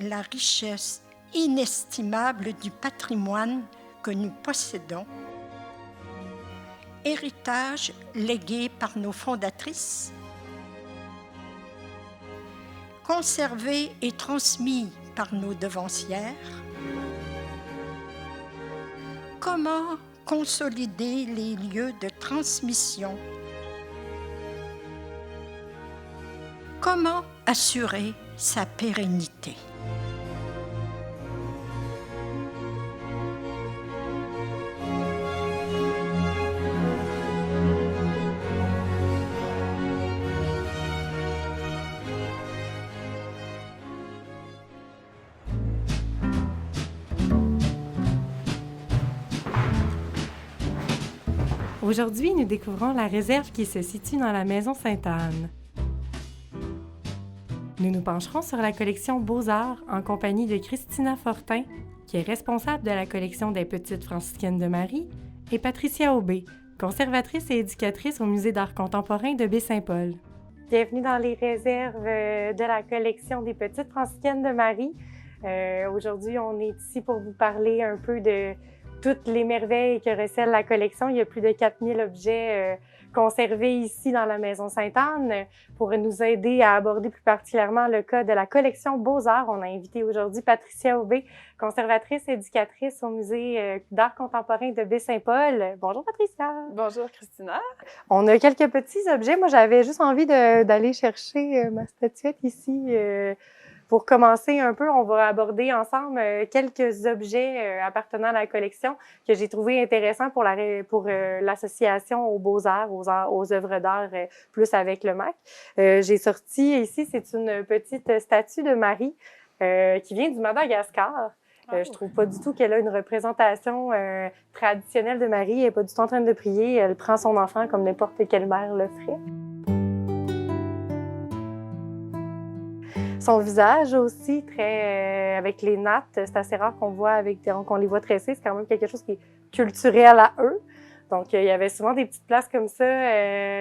la richesse inestimable du patrimoine que nous possédons, héritage légué par nos fondatrices, conservé et transmis par nos devancières. Comment consolider les lieux de transmission? Comment assurer sa pérennité? Aujourd'hui, nous découvrons la réserve qui se situe dans la maison Sainte-Anne. Nous nous pencherons sur la collection Beaux-Arts en compagnie de Christina Fortin, qui est responsable de la collection des Petites franciscaines de Marie, et Patricia Aubé, conservatrice et éducatrice au Musée d'art contemporain de Baie-Saint-Paul. Bienvenue dans les réserves de la collection des Petites franciscaines de Marie. Aujourd'hui, on est ici pour vous parler un peu de toutes les merveilles que recèle la collection. Il y a plus de 4000 objets conservés ici dans la maison Sainte-Anne. Pour nous aider à aborder plus particulièrement le cas de la collection Beaux-Arts, on a invité aujourd'hui Patricia Aubé, conservatrice et éducatrice au Musée d'art contemporain de Baie-Saint-Paul. Bonjour Patricia. Bonjour Christina. On a quelques petits objets. Moi, j'avais juste envie d'aller chercher ma statuette ici. Pour commencer un peu, on va aborder ensemble quelques objets appartenant à la collection que j'ai trouvé intéressants pour l'association aux Beaux-Arts, aux œuvres d'art plus avec le MAC. J'ai sorti ici, c'est une petite statue de Marie qui vient du Madagascar. Je trouve pas du tout qu'elle a une représentation traditionnelle de Marie. Elle est pas du tout en train de prier. Elle prend son enfant comme n'importe quelle mère le ferait. Son visage aussi, très avec les nattes, c'est assez rare qu'on les voit tressés. C'est quand même quelque chose qui est culturel à eux. Donc, il y avait souvent des petites places comme ça,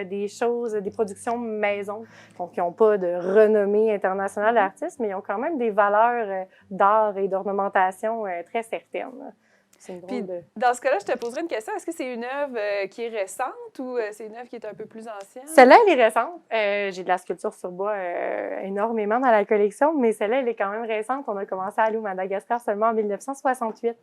des productions maison, donc qui n'ont pas de renommée internationale d'artistes, mais ils ont quand même des valeurs d'art et d'ornementation très certaines. Puis, dans ce cas-là, je te poserais une question. Est-ce que c'est une œuvre qui est récente ou c'est une œuvre qui est un peu plus ancienne? Celle-là, elle est récente. J'ai de la sculpture sur bois énormément dans la collection, mais celle-là, elle est quand même récente. On a commencé à aller au Madagascar seulement en 1968,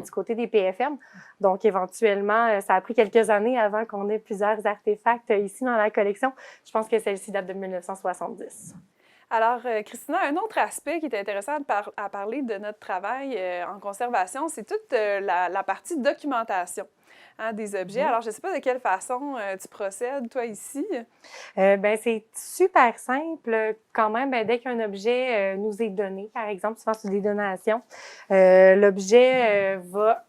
du côté des PFM. Donc, éventuellement, ça a pris quelques années avant qu'on ait plusieurs artefacts ici dans la collection. Je pense que celle-ci date de 1970. Alors, Christina, un autre aspect qui est intéressant à parler de notre travail en conservation, c'est toute la partie documentation des objets. Alors, je ne sais pas de quelle façon tu procèdes, toi, ici. C'est super simple. Quand même, dès qu'un objet nous est donné, par exemple, souvent c'est des donations, l'objet va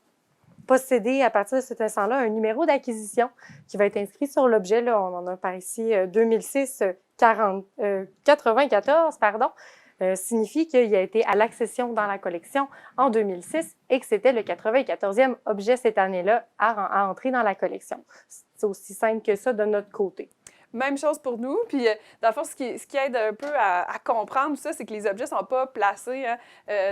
posséder à partir de cet instant-là un numéro d'acquisition qui va être inscrit sur l'objet. Là, on en a par ici 2006 94, signifie qu'il a été à l'accession dans la collection en 2006 et que c'était le 94e objet cette année-là à entrer dans la collection. C'est aussi simple que ça de notre côté. Même chose pour nous. Puis, dans le fond, ce qui aide un peu à comprendre tout ça, c'est que les objets ne sont pas placés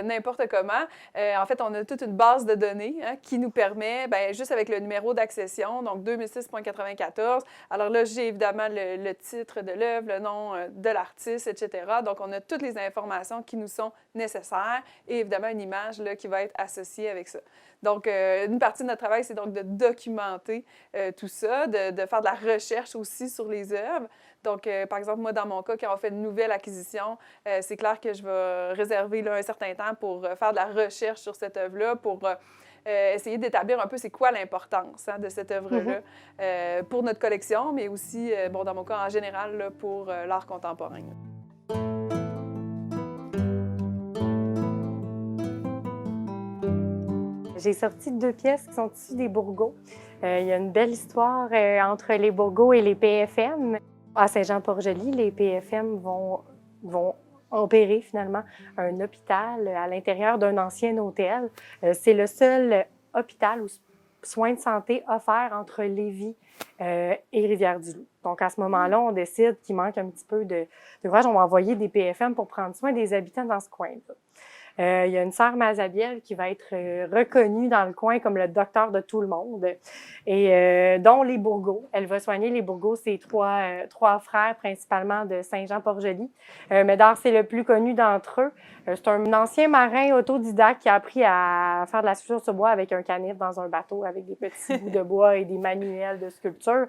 n'importe comment. En fait, on a toute une base de données qui nous permet, juste avec le numéro d'accession, donc 2006.94. Alors là, j'ai évidemment le titre de l'œuvre, le nom de l'artiste, etc. Donc, on a toutes les informations qui nous sont nécessaires et évidemment une image là, qui va être associée avec ça. Donc, une partie de notre travail, c'est donc de documenter tout ça, de faire de la recherche aussi sur les œuvres. Donc, par exemple, moi, dans mon cas, quand on fait une nouvelle acquisition, c'est clair que je vais réserver là, un certain temps pour faire de la recherche sur cette œuvre-là, pour essayer d'établir un peu c'est quoi l'importance de cette œuvre-là pour notre collection, mais aussi, dans mon cas, en général, là, pour l'art contemporain. J'ai sorti 2 pièces qui sont issues des Bourgots. Il y a une belle histoire entre les Bourgots et les PFM. À Saint-Jean-Port-Joli, les PFM vont opérer finalement un hôpital à l'intérieur d'un ancien hôtel. C'est le seul hôpital ou soins de santé offerts entre Lévis et Rivière-du-Loup. Donc, à ce moment-là, on décide qu'il manque un petit peu de courage. On va envoyer des PFM pour prendre soin des habitants dans ce coin-là. Il y a une sœur Mazabiel qui va être reconnue dans le coin comme le docteur de tout le monde, et dont les Bourgault. Elle va soigner les Bourgault, c'est trois frères, principalement de Saint-Jean-Port-Joli. Médard, c'est le plus connu d'entre eux. C'est un ancien marin autodidacte qui a appris à faire de la sculpture sur bois avec un canif dans un bateau, avec des petits bouts de bois et des manuels de sculpture.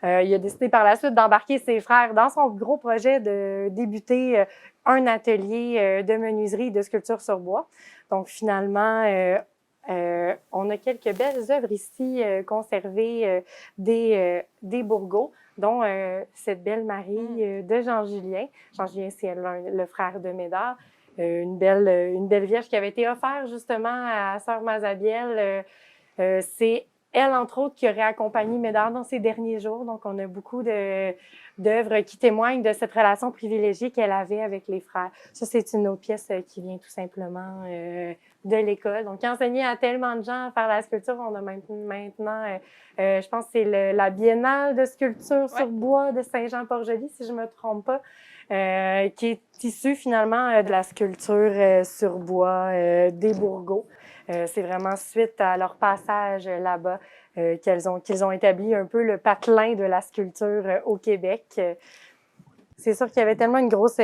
Il a décidé par la suite d'embarquer ses frères dans son gros projet de débuter un atelier de menuiserie et de sculpture sur bois. Donc, finalement, on a quelques belles œuvres ici conservées des Bourgault, dont cette belle Marie de Jean-Julien. Jean-Julien, c'est le frère de Médard. Une belle vierge qui avait été offerte justement à sœur Mazabiel. C'est elle, entre autres, qui aurait accompagné Médard dans ses derniers jours. Donc, on a beaucoup d'œuvres qui témoignent de cette relation privilégiée qu'elle avait avec les frères. Ça, c'est une autre pièce qui vient tout simplement de l'école. Donc, qui enseignait à tellement de gens à faire la sculpture. On a maintenant, je pense que c'est la Biennale de sculpture sur bois de Saint-Jean-Port-Joli, si je me trompe pas, qui est issue finalement de la sculpture sur bois des Bourgault. C'est vraiment suite à leur passage là-bas qu'ils ont établi un peu le patelin de la sculpture au Québec. C'est sûr qu'il y avait tellement une grosse...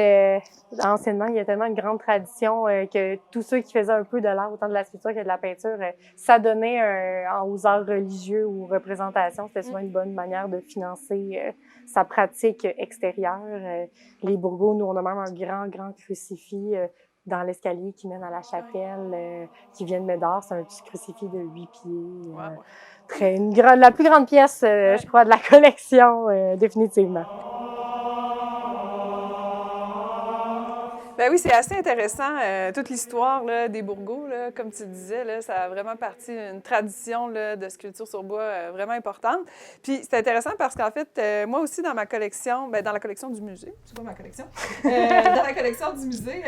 anciennement, il y a tellement une grande tradition que tous ceux qui faisaient un peu de l'art, autant de la sculpture que de la peinture, s'adonnaient aux arts religieux ou représentations. C'était souvent une bonne manière de financer sa pratique extérieure. Les Bourgault, nous, on a même un grand crucifix dans l'escalier qui mène à la chapelle, qui vient de Médard. C'est un petit crucifix de 8 pieds. La plus grande pièce, je crois, de la collection, définitivement. Ben oui, c'est assez intéressant, toute l'histoire là, des Bourgault, là, comme tu disais, là, ça a vraiment parti d'une tradition là, de sculpture sur bois vraiment importante. Puis c'est intéressant parce qu'en fait, moi aussi, dans ma collection, dans la collection du musée, c'est pas ma collection, dans la collection du musée,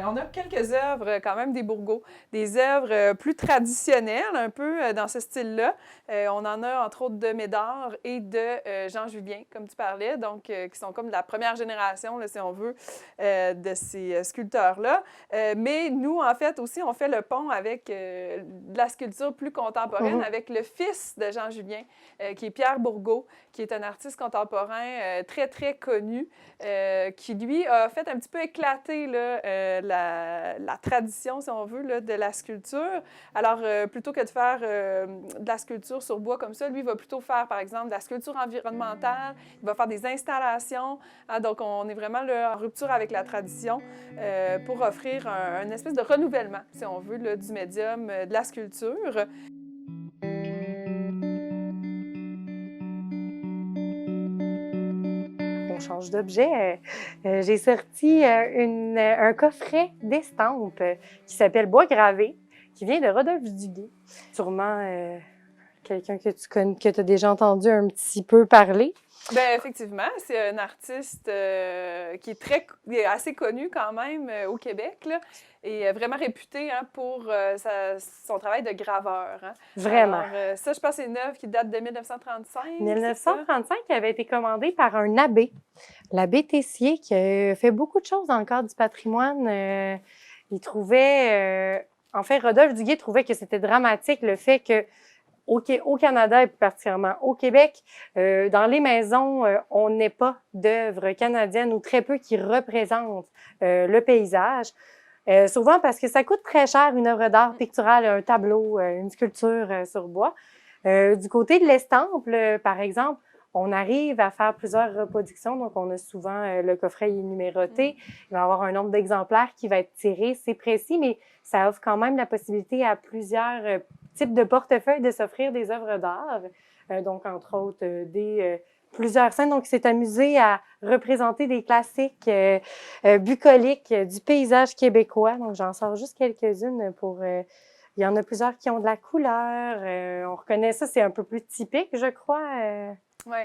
on a quelques œuvres quand même des Bourgault, des œuvres plus traditionnelles, un peu dans ce style-là. On en a entre autres de Médard et de Jean Julien, comme tu parlais, donc qui sont comme de la première génération, là, si on veut, de ces sculpteurs-là. Mais nous, en fait, aussi, on fait le pont avec de la sculpture plus contemporaine, avec le fils de Jean Julien, qui est Pierre Bourgault, qui est un artiste contemporain très, très connu, qui, lui, a fait un petit peu éclater là, la tradition, si on veut, là, de la sculpture. Alors, plutôt que de faire de la sculpture sur bois comme ça, lui, il va plutôt faire, par exemple, de la sculpture environnementale, il va faire des installations. Hein, donc, on est vraiment là, en rupture avec la tradition pour offrir un espèce de renouvellement, si on veut, là, du médium de la sculpture. On change d'objet. J'ai sorti un coffret d'estampes qui s'appelle Bois gravé, qui vient de Rodolphe Duguay. Sûrement quelqu'un que tu connais, que tu as déjà entendu un petit peu parler. Bien, effectivement, c'est un artiste qui est assez connu quand même au Québec, là, et vraiment réputé hein, pour son travail de graveur. Hein. Vraiment. Alors, ça, je pense, c'est une œuvre qui date de 1935. 1935, qui avait été commandée par un abbé, l'abbé Tessier, qui a fait beaucoup de choses dans le cadre du patrimoine. Il trouvait, en fait, Rodolphe Duguay trouvait que c'était dramatique le fait que au Canada et plus particulièrement au Québec, dans les maisons, on n'ait pas d'œuvres canadiennes ou très peu qui représentent le paysage. Souvent parce que ça coûte très cher une œuvre d'art picturale, un tableau, une sculpture sur bois. Du côté de l'estampe, par exemple, on arrive à faire plusieurs reproductions, donc on a souvent le coffret est numéroté. Il va y avoir un nombre d'exemplaires qui va être tiré, c'est précis, mais ça offre quand même la possibilité à plusieurs types de portefeuilles de s'offrir des œuvres d'art, donc entre autres plusieurs scènes. Donc, il s'est amusé à représenter des classiques bucoliques du paysage québécois. Donc, j'en sors juste quelques-unes pour... il y en a plusieurs qui ont de la couleur. On reconnaît ça, c'est un peu plus typique, je crois. Oui.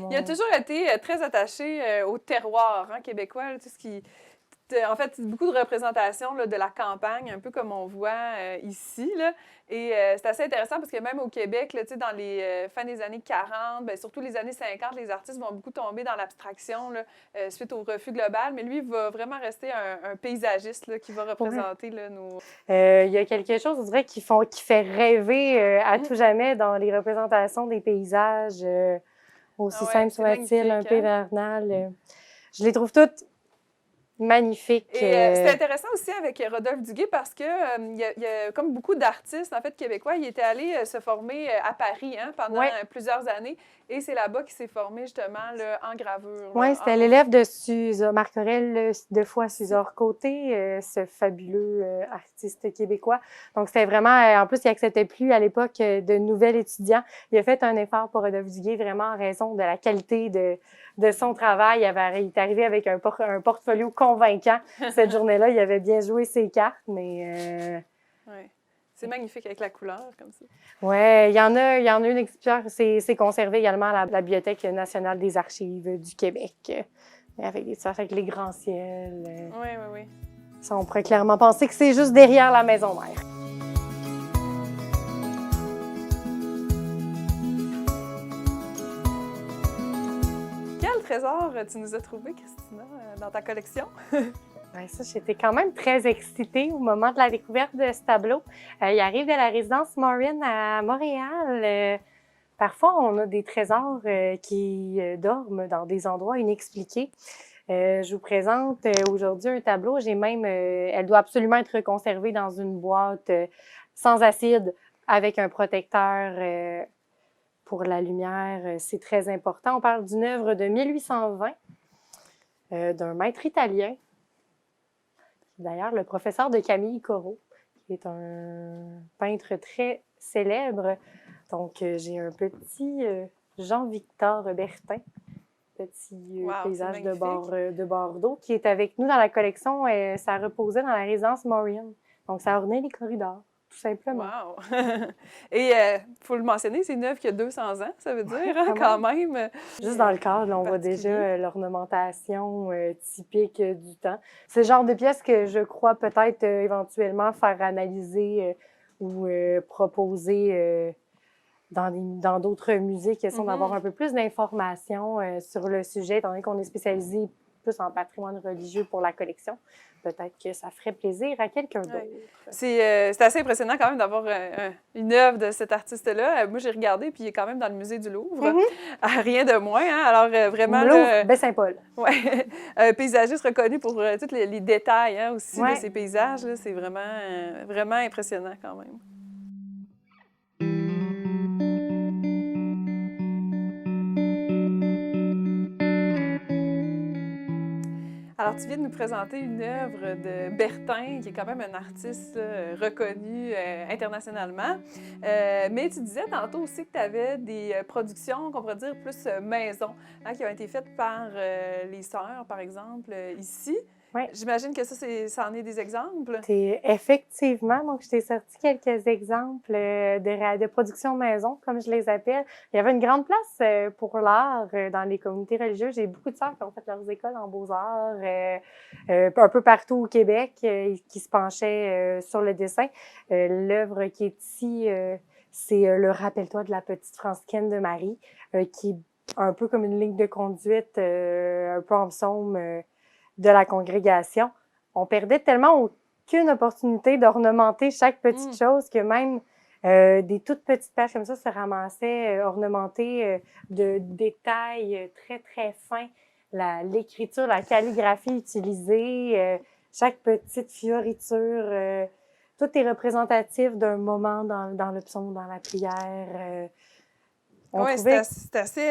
Il a toujours été très attaché au terroir hein, québécois, tout ce qui en fait, beaucoup de représentations là, de la campagne, un peu comme on voit ici. Là. Et c'est assez intéressant parce que même au Québec, là, dans les fins des années 40, bien, surtout les années 50, les artistes vont beaucoup tomber dans l'abstraction là, suite au refus global. Mais lui, il va vraiment rester un paysagiste là, qui va représenter là, nos... Il y a quelque chose, on dirait, qui fait rêver à tout jamais dans les représentations des paysages, aussi simples soit-il, un peu hivernales. Je les trouve toutes magnifiques. Et c'est intéressant aussi avec Rodolphe Duguay parce que il y a comme beaucoup d'artistes en fait québécois, il était allé se former à Paris pendant plusieurs années et c'est là-bas qu'il s'est formé justement là, en gravure. Oui, c'était l'élève de Marc-Aurèle Suzor-Côté, ce fabuleux artiste québécois. Donc c'était vraiment, en plus il n'acceptait plus à l'époque de nouvel étudiant. Il a fait un effort pour Rodolphe Duguay vraiment en raison de la qualité de son travail. Il est arrivé avec un portfolio convaincant. Cette journée-là, il avait bien joué ses cartes, mais... Ouais. C'est magnifique avec la couleur, comme ça. Oui, il y en a une exhibition, c'est conservé également à la Bibliothèque nationale des archives du Québec, avec les grands ciels. Oui. Ça, on pourrait clairement penser que c'est juste derrière la maison mère. Quel trésor tu nous as trouvé, Christina, dans ta collection? Ouais, ça, j'étais quand même très excitée au moment de la découverte de ce tableau. Il arrive de la résidence Morin à Montréal. Parfois, on a des trésors qui dorment dans des endroits inexpliqués. Je vous présente aujourd'hui un tableau. Elle doit absolument être conservée dans une boîte sans acide avec un protecteur pour la lumière. C'est très important. On parle d'une œuvre de 1820 d'un maître italien. D'ailleurs, le professeur de Camille Corot, qui est un peintre très célèbre. Donc, j'ai un petit Jean-Victor Bertin, petit paysage de Bordeaux, qui est avec nous dans la collection. Ça reposait dans la résidence Morin. Donc, ça ornait les corridors, tout simplement. Wow! Et il faut le mentionner, c'est une œuvre qui a 200 ans, ça veut dire, quand même. Juste dans le cadre, on voit déjà l'ornementation typique du temps. C'est le genre de pièce que je crois peut-être éventuellement faire analyser ou proposer dans d'autres musées qui essaient d'avoir un peu plus d'informations sur le sujet, étant donné qu'on est spécialisé plus en patrimoine religieux pour la collection. Peut-être que ça ferait plaisir à quelqu'un d'autre. C'est assez impressionnant quand même d'avoir une œuvre de cet artiste-là. Moi, j'ai regardé, puis il est quand même dans le musée du Louvre. Rien de moins, hein? Alors, vraiment... Louvre, Baie-Saint-Paul. Oui, un paysagiste reconnu pour tous les détails aussi de ces paysages. Là. C'est vraiment impressionnant quand même. Alors, tu viens de nous présenter une œuvre de Bertin, qui est quand même un artiste reconnu internationalement. Mais tu disais tantôt aussi que tu avais des productions, qu'on pourrait dire, plus maison, qui ont été faites par les sœurs, par exemple, ici. Oui. J'imagine que ça en est des exemples. Effectivement. Donc, je t'ai sorti quelques exemples de production maison, comme je les appelle. Il y avait une grande place pour l'art dans les communautés religieuses. J'ai beaucoup de sœurs qui ont fait leurs écoles en beaux-arts un peu partout au Québec qui se penchaient sur le dessin. L'œuvre qui est ici, c'est le Rappelle-toi de la petite franciscaine de Marie, qui est un peu comme une ligne de conduite, un peu en psaume de la congrégation. On perdait tellement aucune opportunité d'ornementer chaque petite chose que même des toutes petites pages comme ça se ramassaient ornementées de détails très, très fins. L'écriture, la calligraphie utilisée, chaque petite fioriture, tout est représentatif d'un moment dans le psaume, dans la prière. Oui, c'est assez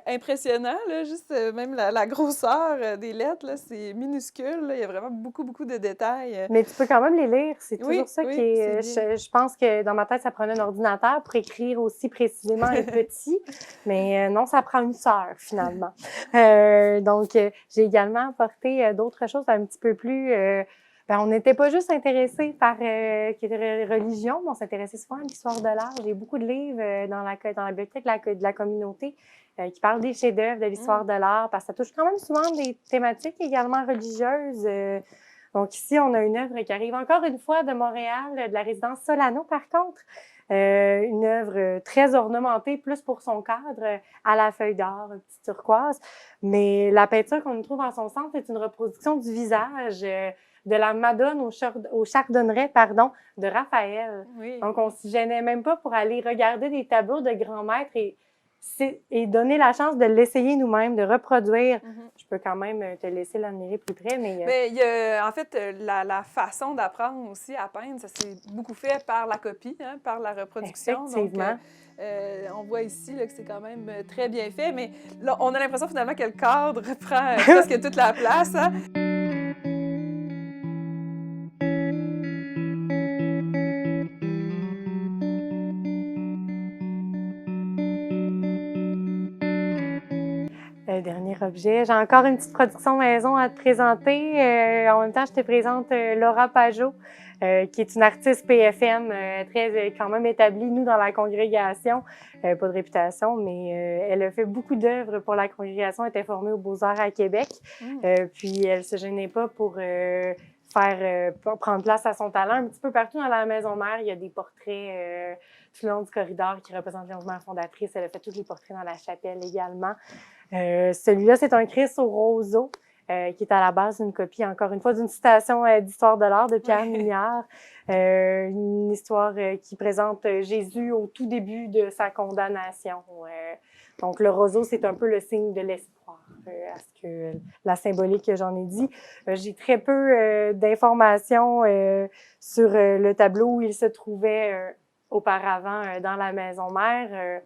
impressionnant, là, juste même la grosseur des lettres, là, c'est minuscule, là, il y a vraiment beaucoup, beaucoup de détails. Mais tu peux quand même les lire, c'est toujours ça qui est... Je pense que dans ma tête, ça prenait un ordinateur pour écrire aussi précisément et petit, mais non, ça prend une sœur, finalement. Donc, j'ai également apporté d'autres choses un petit peu plus Ben, on n'était pas juste intéressés par religion, mais on s'intéressait souvent à l'histoire de l'art. J'ai beaucoup de livres dans la bibliothèque de la communauté qui parlent des chefs-d'œuvre de l'histoire de l'art, parce que ça touche quand même souvent des thématiques également religieuses. Donc ici, on a une œuvre qui arrive encore une fois de Montréal, de la résidence Solano par contre. Une œuvre très ornementée, plus pour son cadre, à la feuille d'or, un petit turquoise. Mais la peinture qu'on trouve en son centre est une reproduction du visage de la Madone au chardonneret, de Raphaël. Oui. Donc, on s'y gênait même pas pour aller regarder des tableaux de grands maîtres et donner la chance de l'essayer nous-mêmes, de reproduire. Je peux quand même te laisser l'admirer plus près, mais... Mais il y a, en fait, la façon d'apprendre aussi à peindre, ça s'est beaucoup fait par la copie, hein, par la reproduction. Effectivement. Donc, on voit ici là, que c'est quand même très bien fait, mais là, on a l'impression finalement que le cadre prend presque toute la place. Hein. Dernier objet. J'ai encore une petite production maison à te présenter. En même temps, je te présente Laura Pajot, qui est une artiste PFM très quand même établie, nous, dans la congrégation. Pas de réputation, mais elle a fait beaucoup d'œuvres pour la congrégation. Elle était formée aux Beaux-Arts à Québec. Puis elle se gênait pas pour pour prendre place à son talent. Un petit peu partout dans la maison mère, il y a des portraits tout le long du corridor qui représentent les mères fondatrices. Elle a fait tous les portraits dans la chapelle également. Celui-là, c'est un Christ au roseau, qui est à la base d'une copie, encore une fois, d'une citation d'Histoire de l'art de Pierre Mignard. Une histoire qui présente Jésus au tout début de sa condamnation. Donc, le roseau, c'est un peu le signe de l'espoir, à ce que la symbolique que j'en ai dit. J'ai très peu d'informations sur le tableau où il se trouvait auparavant dans la maison mère.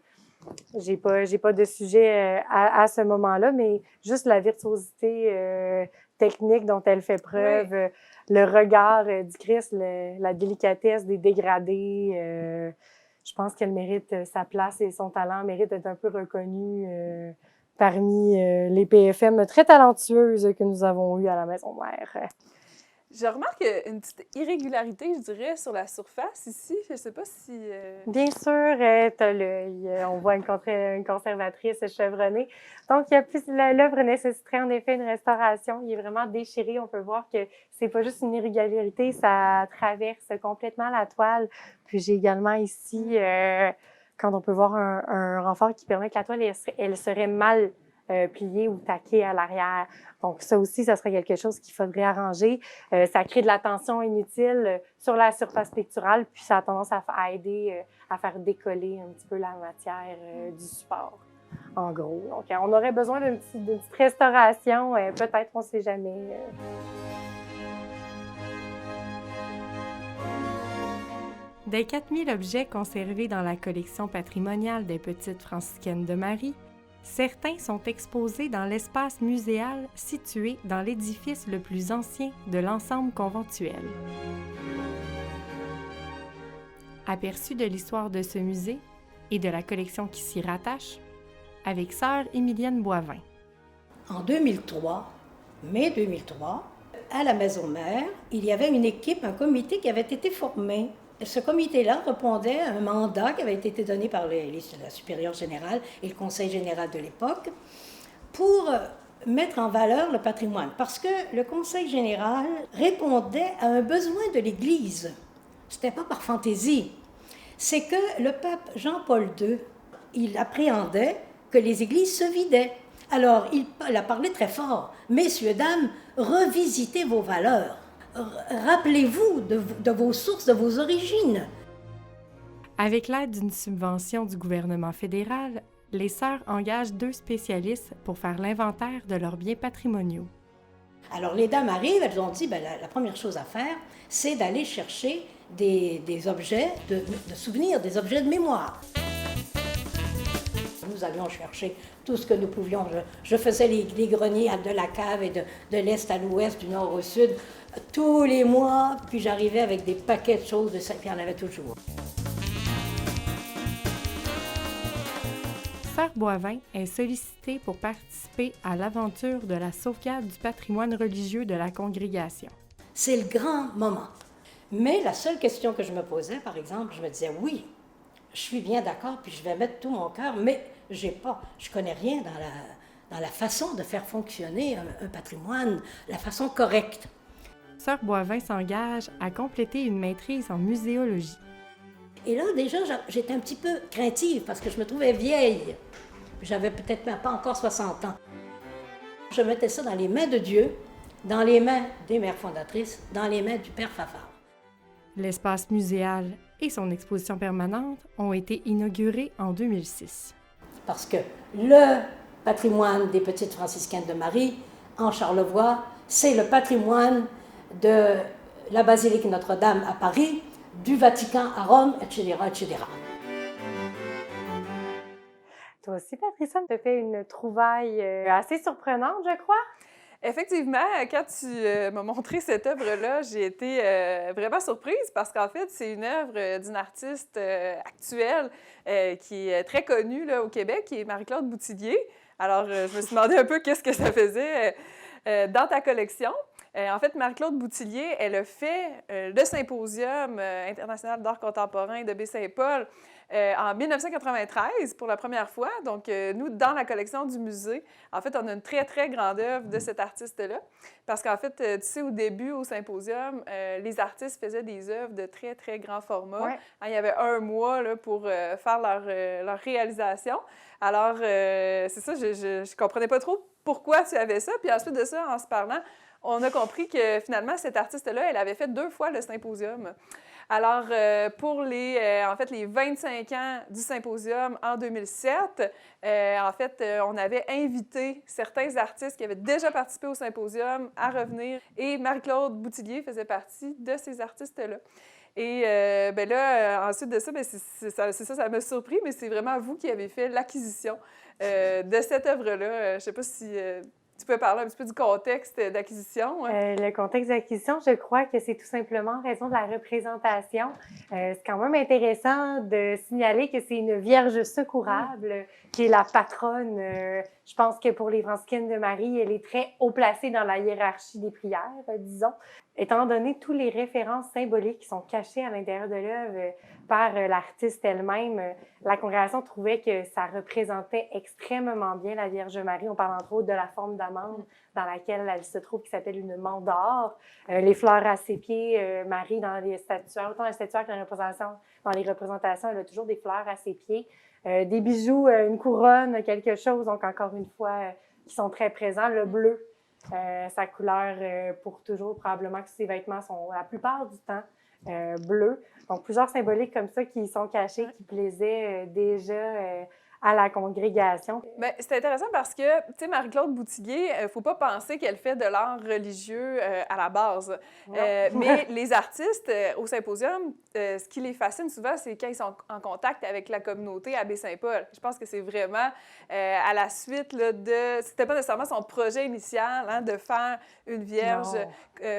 J'ai pas de sujet à ce moment-là, mais juste la virtuosité technique dont elle fait preuve, le regard du Christ, la délicatesse des dégradés. Je pense qu'elle mérite sa place et son talent mérite d'être un peu reconnu parmi les PFM très talentueuses que nous avons eues à la maison mère. Je remarque une petite irrégularité, je dirais, sur la surface ici. Je ne sais pas si... Bien sûr, t'as l'œil. On voit une conservatrice chevronnée. Donc, l'œuvre nécessiterait en effet une restauration. Il est vraiment déchiré. On peut voir que c'est pas juste une irrégularité, ça traverse complètement la toile. Puis j'ai également ici, quand on peut voir un renfort qui permet que la toile, elle serait mal pliée ou taquée à l'arrière. Donc, ça aussi, ça serait quelque chose qu'il faudrait arranger. Ça crée de la tension inutile sur la surface picturale, puis ça a tendance à aider à faire décoller un petit peu la matière du support, en gros. Donc, on aurait besoin d'une petite restauration, peut-être, on ne sait jamais. Des 4000 objets conservés dans la collection patrimoniale des Petites Franciscaines de Marie, certains sont exposés dans l'espace muséal situé dans l'édifice le plus ancien de l'ensemble conventuel. Aperçu de l'histoire de ce musée et de la collection qui s'y rattache, avec sœur Émilienne Boivin. En 2003, mai 2003, à la Maison Mère, il y avait une équipe, un comité qui avait été formé. Ce comité-là répondait à un mandat qui avait été donné par la supérieure générale et le conseil général de l'époque pour mettre en valeur le patrimoine. Parce que le conseil général répondait à un besoin de l'Église. Ce n'était pas par fantaisie. C'est que le pape Jean-Paul II, il appréhendait que les églises se vidaient. Alors, il a parlé très fort. Messieurs, dames, revisitez vos valeurs. Rappelez-vous de vos sources, de vos origines. Avec l'aide d'une subvention du gouvernement fédéral, les sœurs engagent 2 spécialistes pour faire l'inventaire de leurs biens patrimoniaux. Alors les dames arrivent, elles ont dit, la première chose à faire, c'est d'aller chercher des objets de souvenirs, des objets de mémoire. Nous allions chercher tout ce que nous pouvions. Je faisais les greniers de la cave et de l'est à l'ouest, du nord au sud, tous les mois, puis j'arrivais avec des paquets de choses, puis il y en avait toujours. Sœur Boivin est sollicitée pour participer à l'aventure de la sauvegarde du patrimoine religieux de la congrégation. C'est le grand moment. Mais la seule question que je me posais, par exemple, je me disais, oui, je suis bien d'accord, puis je vais mettre tout mon cœur, mais je connais rien dans la façon de faire fonctionner un patrimoine, la façon correcte. Sœur Boivin s'engage à compléter une maîtrise en muséologie. Et là, déjà, j'étais un petit peu craintive parce que je me trouvais vieille. J'avais peut-être même pas encore 60 ans. Je mettais ça dans les mains de Dieu, dans les mains des mères fondatrices, dans les mains du père Fafard. L'espace muséal et son exposition permanente ont été inaugurés en 2006. Parce que le patrimoine des petites franciscaines de Marie, en Charlevoix, c'est le patrimoine de la basilique Notre-Dame à Paris, du Vatican à Rome, etc., etc. Toi aussi, Patricia, tu as fait une trouvaille assez surprenante, je crois. Effectivement, quand tu m'as montré cette œuvre-là, j'ai été vraiment surprise parce qu'en fait, c'est une œuvre d'une artiste actuelle qui est très connue là, au Québec, qui est Marie-Claude Boutillier. Alors, je me suis demandé un peu qu'est-ce que ça faisait dans ta collection. En fait, Marie-Claude Boutillier, elle a fait le Symposium international d'art contemporain de Baie-Saint-Paul en 1993 pour la première fois. Donc, nous, dans la collection du musée, en fait, on a une très, très grande œuvre de cet artiste-là. Parce qu'en fait, tu sais, au début, au Symposium, les artistes faisaient des œuvres de très, très grand format. Ouais. Il y avait un mois là, pour faire leur réalisation. Alors, c'est ça, je ne comprenais pas trop pourquoi tu avais ça. Puis ensuite de ça, en se parlant, on a compris que finalement, cette artiste-là, elle avait fait 2 fois le Symposium. Alors, pour en fait, les 25 ans du Symposium en 2007, en fait, on avait invité certains artistes qui avaient déjà participé au Symposium à revenir et Marie-Claude Boutillier faisait partie de ces artistes-là. Et bien là, ensuite de ça, bien, ça m'a surpris, mais c'est vraiment vous qui avez fait l'acquisition de cette œuvre-là. Je ne sais pas si tu peux parler un petit peu du contexte d'acquisition. Le contexte d'acquisition, je crois que c'est tout simplement en raison de la représentation. C'est quand même intéressant de signaler que c'est une Vierge secourable qui est la patronne. Je pense que pour les franciscaines de Marie, elle est très haut placée dans la hiérarchie des prières, disons. Étant donné tous les références symboliques qui sont cachées à l'intérieur de l'œuvre par l'artiste elle-même, la congrégation trouvait que ça représentait extrêmement bien la Vierge Marie. On parle entre autres de la forme d'amande dans laquelle elle se trouve, qui s'appelle une mandore. Les fleurs à ses pieds, Marie dans les statuaires, autant dans les statuaires que dans les représentations, elle a toujours des fleurs à ses pieds. Des bijoux, une couronne, quelque chose, donc encore une fois, qui sont très présents. Le bleu, sa couleur pour toujours, probablement que ses vêtements sont la plupart du temps bleus. Donc, plusieurs symboliques comme ça qui sont cachés, qui plaisaient déjà à la congrégation. Bien, c'est intéressant parce que, tu sais, Marie-Claude Boutillier, il ne faut pas penser qu'elle fait de l'art religieux à la base. Mais les artistes au Symposium, ce qui les fascine souvent, c'est quand ils sont en contact avec la communauté à Baie-Saint-Paul. Je pense que c'est vraiment à la suite là, c'était pas nécessairement son projet initial hein, de faire une Vierge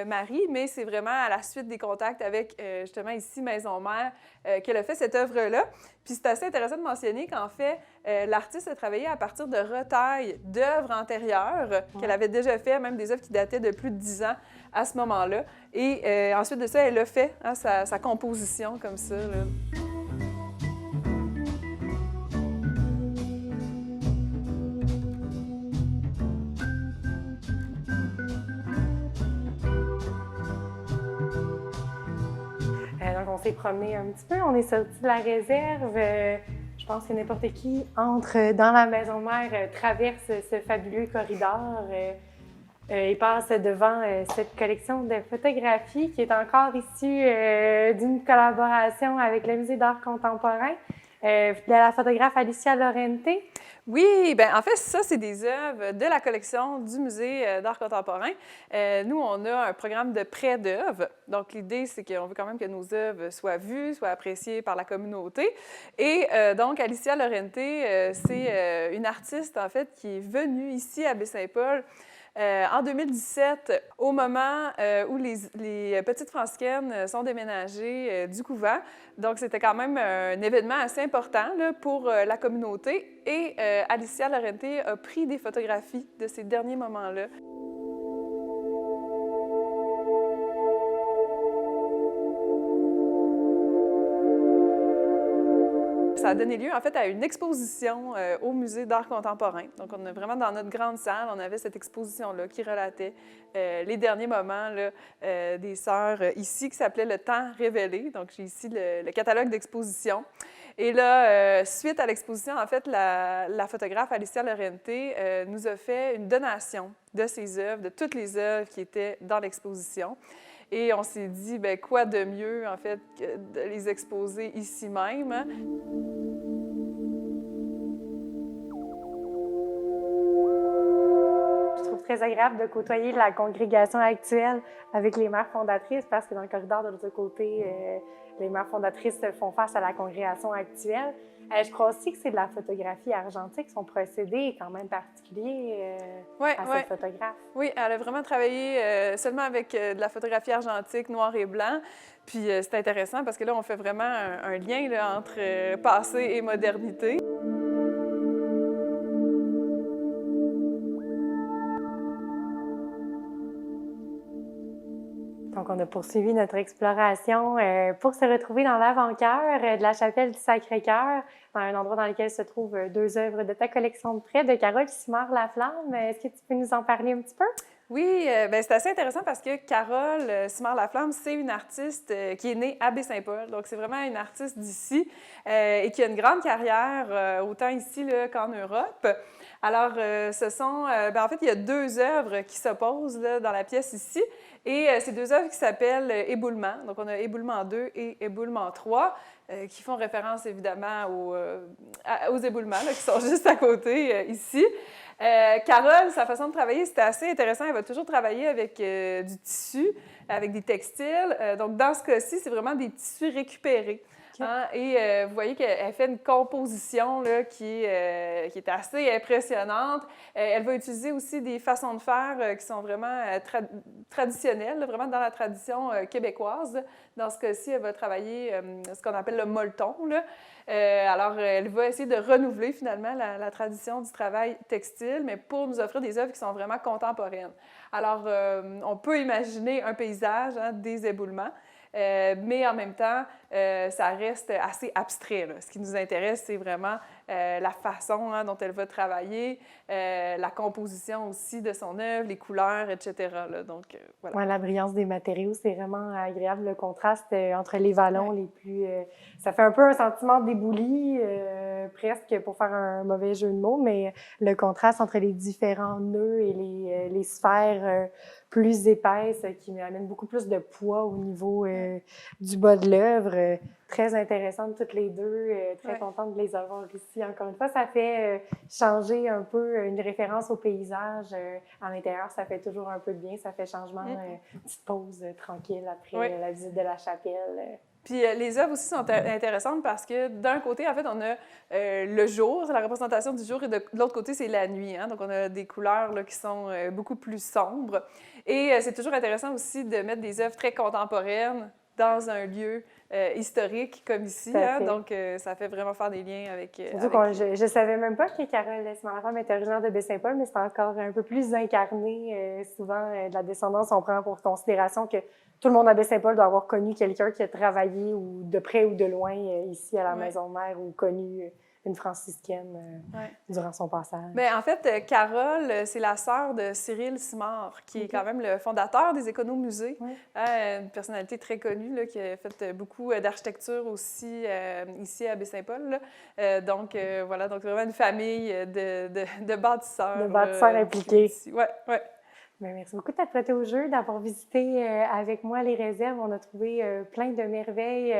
Marie, mais c'est vraiment à la suite des contacts avec, justement, ici, Maison-Mère, qu'elle a fait cette œuvre-là. Puis c'est assez intéressant de mentionner qu'en fait, l'artiste a travaillé à partir de retailles d'œuvres antérieures qu'elle avait déjà fait, même des œuvres qui dataient de plus de 10 ans à ce moment-là. Et ensuite de ça, elle a fait hein, sa composition comme ça. Là. Donc, on s'est promené un petit peu, on est sorti de la réserve. Je pense que n'importe qui entre dans la maison-mère, traverse ce fabuleux corridor et passe devant cette collection de photographies qui est encore issue d'une collaboration avec le Musée d'art contemporain de la photographe Alicia Lorente. Oui, bien, en fait, ça, c'est des œuvres de la collection du Musée d'art contemporain. Nous, on a un programme de prêt d'œuvres. Donc, l'idée, c'est qu'on veut quand même que nos œuvres soient vues, soient appréciées par la communauté. Et donc, Alicia Lorente, c'est une artiste, en fait, qui est venue ici à Baie-Saint-Paul en 2017, au moment où les petites franciscaines sont déménagées du couvent. Donc, c'était quand même un événement assez important là, pour la communauté. Et Alicia Lorente a pris des photographies de ces derniers moments-là. Ça a donné lieu, en fait, à une exposition au Musée d'art contemporain. Donc, on a vraiment, dans notre grande salle, on avait cette exposition-là qui relatait les derniers moments là, des sœurs ici, qui s'appelait « Le temps révélé ». Donc, j'ai ici le catalogue d'exposition. Et là, suite à l'exposition, en fait, la photographe Alicia Lorente nous a fait une donation de ses œuvres, de toutes les œuvres qui étaient dans l'exposition. Et on s'est dit, bien, quoi de mieux, en fait, que de les exposer ici même, hein? Je trouve très agréable de côtoyer la congrégation actuelle avec les mères fondatrices parce que dans le corridor de l'autre côté, les mères fondatrices font face à la congrégation actuelle. Je crois aussi que c'est de la photographie argentique. Son procédé est quand même particulier cette photographe. Oui, elle a vraiment travaillé seulement avec de la photographie argentique, noir et blanc. Puis c'est intéressant parce que là, on fait vraiment un lien là, entre passé et modernité. Donc, on a poursuivi notre exploration pour se retrouver dans l'avant-cœur de la chapelle du Sacré-Cœur, dans un endroit dans lequel se trouvent deux œuvres de ta collection de prêt de Carole Simard-Laflamme. Est-ce que tu peux nous en parler un petit peu? Oui, ben c'est assez intéressant parce que Carole Simard-Laflamme, c'est une artiste qui est née à Baie-Saint-Paul. Donc, c'est vraiment une artiste d'ici et qui a une grande carrière, autant ici qu'en Europe. Alors, en fait, il y a deux œuvres qui s'opposent dans la pièce ici. Et ces deux œuvres qui s'appellent Éboulement. Donc, on a Éboulement 2 et Éboulement 3, qui font référence évidemment aux éboulements qui sont juste à côté ici. Carole, sa façon de travailler, c'était assez intéressant. Elle va toujours travailler avec du tissu, avec des textiles. Donc, dans ce cas-ci, c'est vraiment des tissus récupérés. Hein? Et vous voyez qu'elle fait une composition là, qui est assez impressionnante. Elle va utiliser aussi des façons de faire qui sont vraiment traditionnelles, là, vraiment dans la tradition québécoise. Dans ce cas-ci, elle va travailler ce qu'on appelle le molleton. Là. Alors, elle va essayer de renouveler finalement la tradition du travail textile, mais pour nous offrir des œuvres qui sont vraiment contemporaines. Alors, on peut imaginer un paysage, hein, des éboulements. Mais en même temps, ça reste assez abstrait. Là. Ce qui nous intéresse, c'est vraiment la façon dont elle va travailler, la composition aussi de son œuvre, les couleurs, etc. Là. Donc, voilà. Ouais, la brillance des matériaux, c'est vraiment agréable, le contraste entre les vallons les plus... ça fait un peu un sentiment d'éboulis, presque, pour faire un mauvais jeu de mots, mais le contraste entre les différents nœuds et les sphères plus épaisses qui amènent beaucoup plus de poids au niveau du bas de l'œuvre. Très intéressantes toutes les deux, très contente de les avoir ici. Encore une fois, ça fait changer un peu une référence au paysage. À l'intérieur, ça fait toujours un peu de bien, ça fait changement, une petite pause tranquille après la visite de la chapelle. Puis les œuvres aussi sont intéressantes parce que d'un côté, en fait, on a le jour, c'est la représentation du jour, et de l'autre côté, c'est la nuit. Hein? Donc, on a des couleurs là, qui sont beaucoup plus sombres. Et c'est toujours intéressant aussi de mettre des œuvres très contemporaines dans un lieu historique comme ici. Hein? Donc, ça fait vraiment faire des liens avec... Je ne savais même pas que Carole Simard-Laflamme était originaire de Baie-Saint-Paul, mais c'est encore un peu plus incarné. Souvent, de la descendance, on prend pour considération que tout le monde à Baie-Saint-Paul doit avoir connu quelqu'un qui a travaillé ou de près ou de loin ici à la Maison Mère ou connu une franciscaine durant son passage. Bien, en fait, Carole, c'est la sœur de Cyril Simard, qui est quand même le fondateur des Économusées. Une personnalité très connue là, qui a fait beaucoup d'architecture aussi ici à Baie-Saint-Paul. Donc, voilà, donc vraiment une famille de bâtisseurs. De bâtisseurs impliqués. Oui. Bien, merci beaucoup de t'être prêté au jeu, d'avoir visité avec moi les réserves. On a trouvé plein de merveilles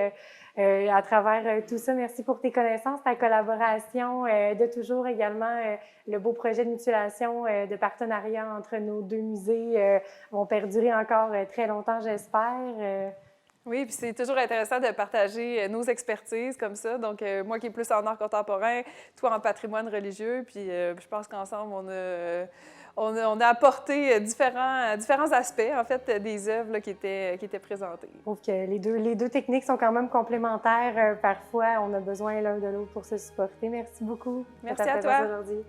à travers tout ça. Merci pour tes connaissances, ta collaboration, de toujours également le beau projet de mutualisation, de partenariat entre nos deux musées vont perdurer encore très longtemps, j'espère. Oui, puis c'est toujours intéressant de partager nos expertises comme ça. Donc, moi qui est plus en art contemporain, toi en patrimoine religieux, puis je pense qu'ensemble, on a apporté différents aspects, en fait, des œuvres là, qui étaient présentées. Je trouve que les deux techniques sont quand même complémentaires. Parfois, on a besoin l'un de l'autre pour se supporter. Merci beaucoup. Merci à toi. Aujourd'hui.